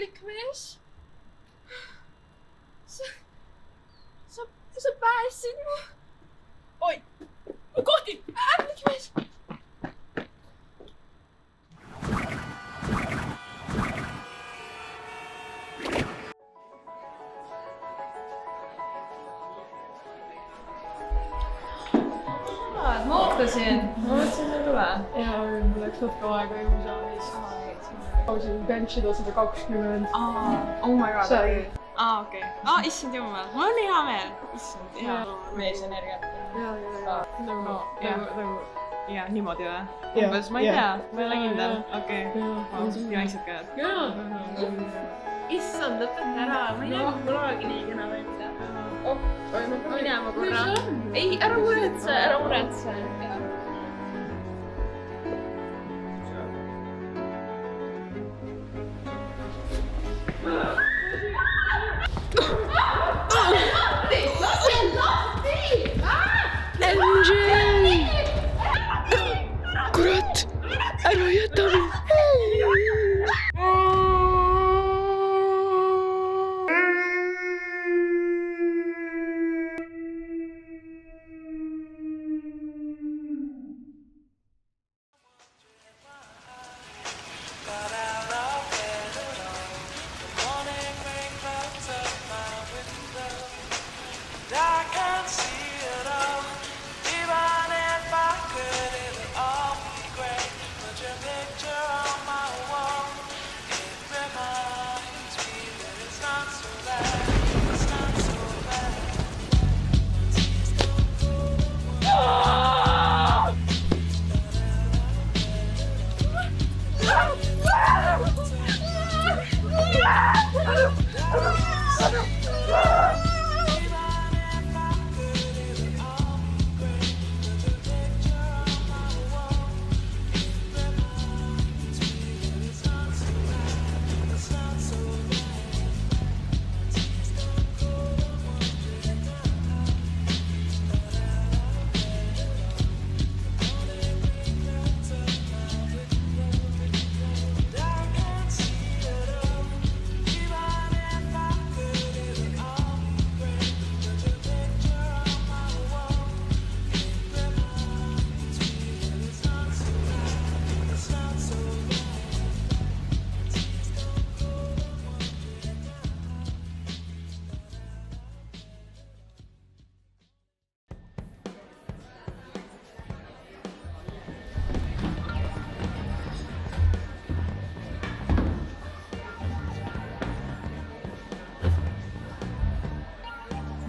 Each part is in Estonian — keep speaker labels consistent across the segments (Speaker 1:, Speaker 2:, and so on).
Speaker 1: ämblik mees. Sa päästsid mu.
Speaker 2: Oi, mu kohti!
Speaker 1: Ämblik mees. Ma ootasin sulle üle.
Speaker 3: Ja mul läks natuke aega jõusaalis. Lausin benchida 120.
Speaker 1: Oh my god.
Speaker 3: Sorry.
Speaker 1: Okei. Issand jumal, mul on nii hea meel. Issand, hea meesenergiat. Ja niimoodi või? Umbes, ma ei tea, ma ei ole kindel. Okei, nii väiksed käed. Issand, lõpeta ära, ma ei näe kunagi nii kena välja. Ma pean minema korra. Ei, ära muretse.
Speaker 3: MJ! Kurat! Ära jäta mind!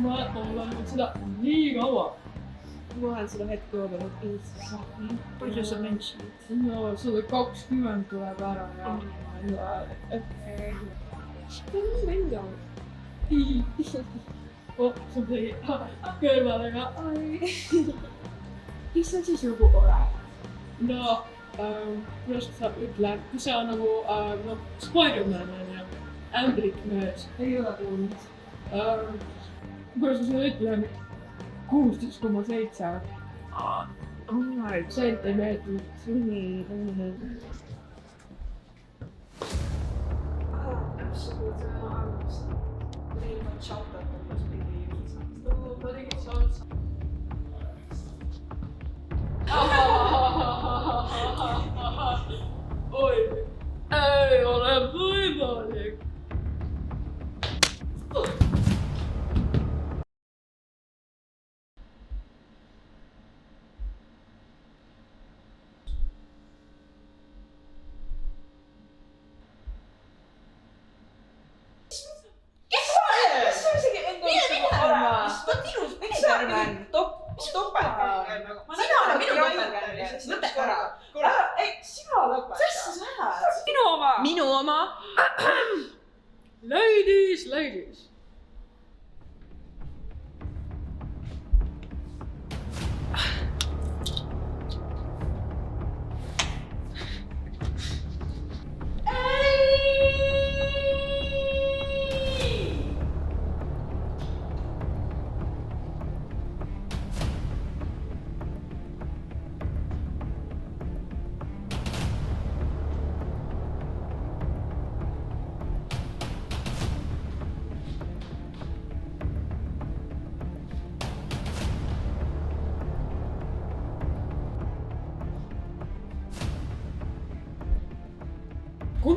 Speaker 4: Ma olen seda nii kaua.
Speaker 3: Ma olen seda hetke oodanud Eestis.
Speaker 1: Palju sa mentionid?
Speaker 4: No 120 tuleb ära ja
Speaker 3: Venga.
Speaker 4: sul tegi kõrvadega.
Speaker 3: Mis sa siis nagu oled?
Speaker 4: No, kuidas sa ütled, kui sa nagu Spider-Man on ju, ämblik mees.
Speaker 3: Ei ole kuulnud.
Speaker 4: Kuidas ma seda ütlen? 16,7 sentimeetrit. Oi, ei ole võimalik.
Speaker 1: Minu oma?
Speaker 4: Ladies.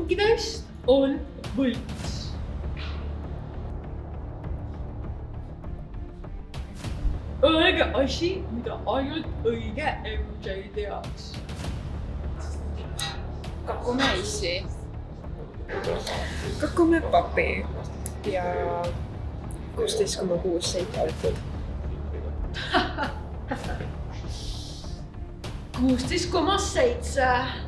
Speaker 4: kõikidest on võits. Õige asi, mida ainult õige MJ teaks.
Speaker 1: Kakume issi. Kakume papi. Ja 16,6 sentiliitrit.
Speaker 4: 16,7.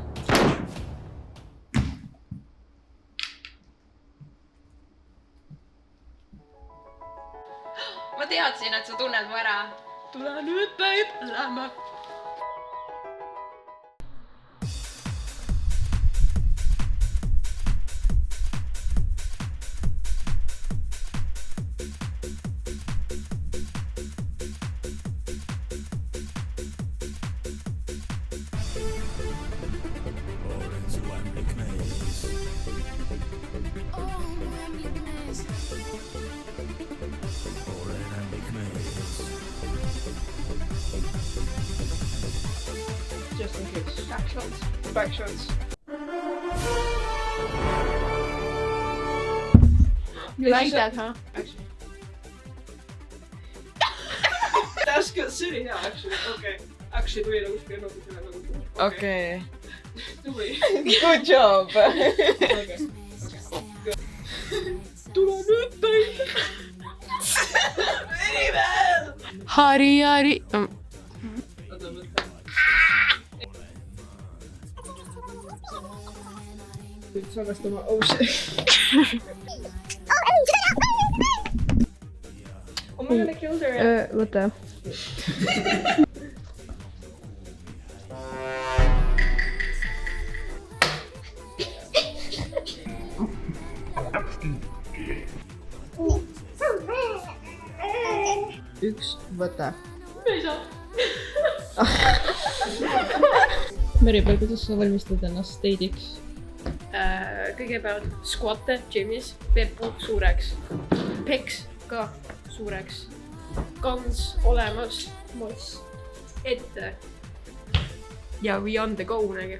Speaker 1: Ma teadsin, et sa tunned mu ära.
Speaker 4: Tule nüüd, babe, lähme.
Speaker 3: Just in case. Back shots.
Speaker 1: You like that, huh?
Speaker 3: That's good. Silly, yeah, actually. Okay. Actually, tuli nagu kuskil nagu.
Speaker 1: Okay.
Speaker 3: Tuli.
Speaker 1: Good job.
Speaker 3: Tule nüüd, babe.
Speaker 1: Hari.
Speaker 3: Nüüd salvestama. Oh shit. Oh my god, I killed her.
Speaker 1: Võta. Üks, võta.
Speaker 4: Ei saa.
Speaker 1: Meripel, kuidas sa valmistad ennast deidiks?
Speaker 4: Kõigepealt squat'e gym'is, teeb puud suureks. Peks ka suureks. Kans olemas, moss ette. Ja we on the go nägi.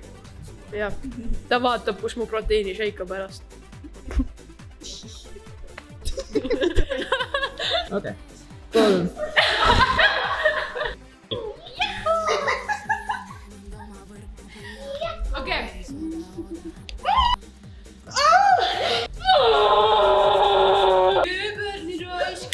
Speaker 4: Jah, ta vaatab, kus mu proteiinishake on pärast.
Speaker 1: Okei. 3.
Speaker 4: Okei. Ööbärni raisk.